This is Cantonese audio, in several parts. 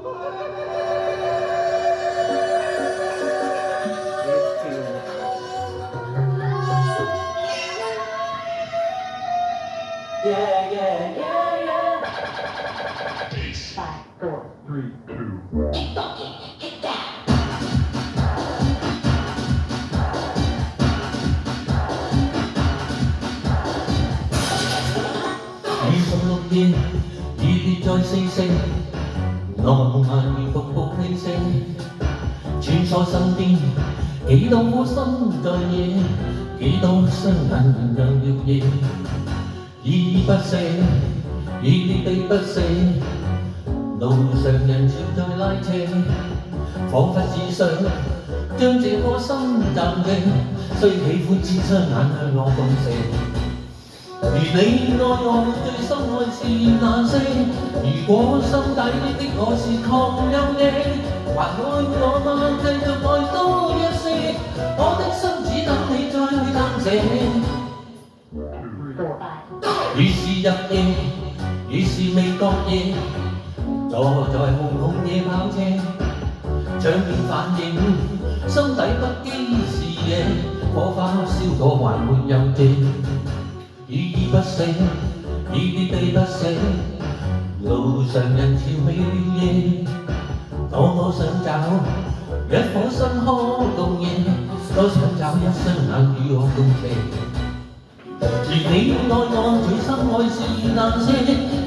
Yeah, yeah, yeah, yeah. 5, 4, 3, 2.26夜，已別再四聲，浪漫而復復氣息，穿梭身邊，幾多顆心在野，幾多雙眼亮了夜，依依不捨，熱烈地不捨，路上人潮在拉扯，彷彿只想將這顆心暫停，雖喜歡只雙眼向我放射。如你愛我最深愛是那些，如果心底的我是狂有你，還愛我嗎？繼續愛多一些，我的心只等你再去探寫。於是入夜，於是未覺夜，坐在紅紅夜跑車，窗邊反映心底不羈視野，火花燒過還沒有謝。依依不捨，熱烈地不捨，路上人潮未了夜，多想找一顆心可共夜，多想找一雙眼與我共斜。如你愛我最深愛是那些，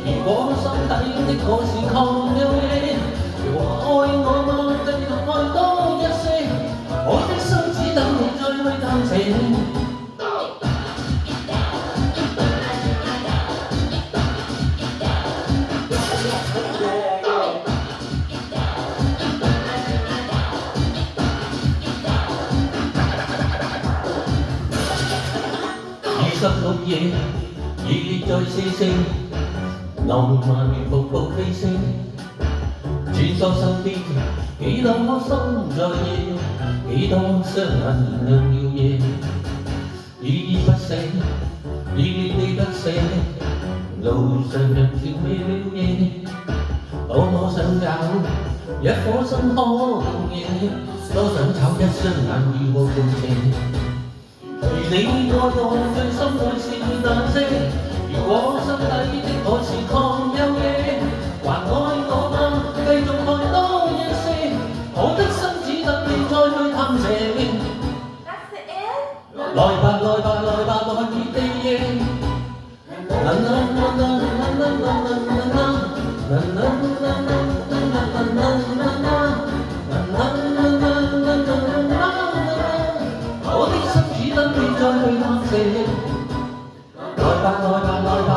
如果心底的我是狂有野，如何愛我嗎？繼續愛多一些，我的心只等你再去探寫。26夜，熱烈再四聲，浪漫如瀑布飛升，穿梭身邊，幾多顆心在夜，幾多雙眼亮了夜，依依不捨，熱烈地不捨，路上人潮未了夜，多想找一顆心可共夜，多想找一雙眼與我共斜。如你愛我最深愛是那些，如果心底的我是狂有野，還愛我嗎？繼續愛多一些，我的心只等你再去探寫。來吧來吧來吧來熱地夜，啦啦啦啦啦啦啦啦啦啦啦啦。我的心只等你再去探寫，來吧來吧來吧。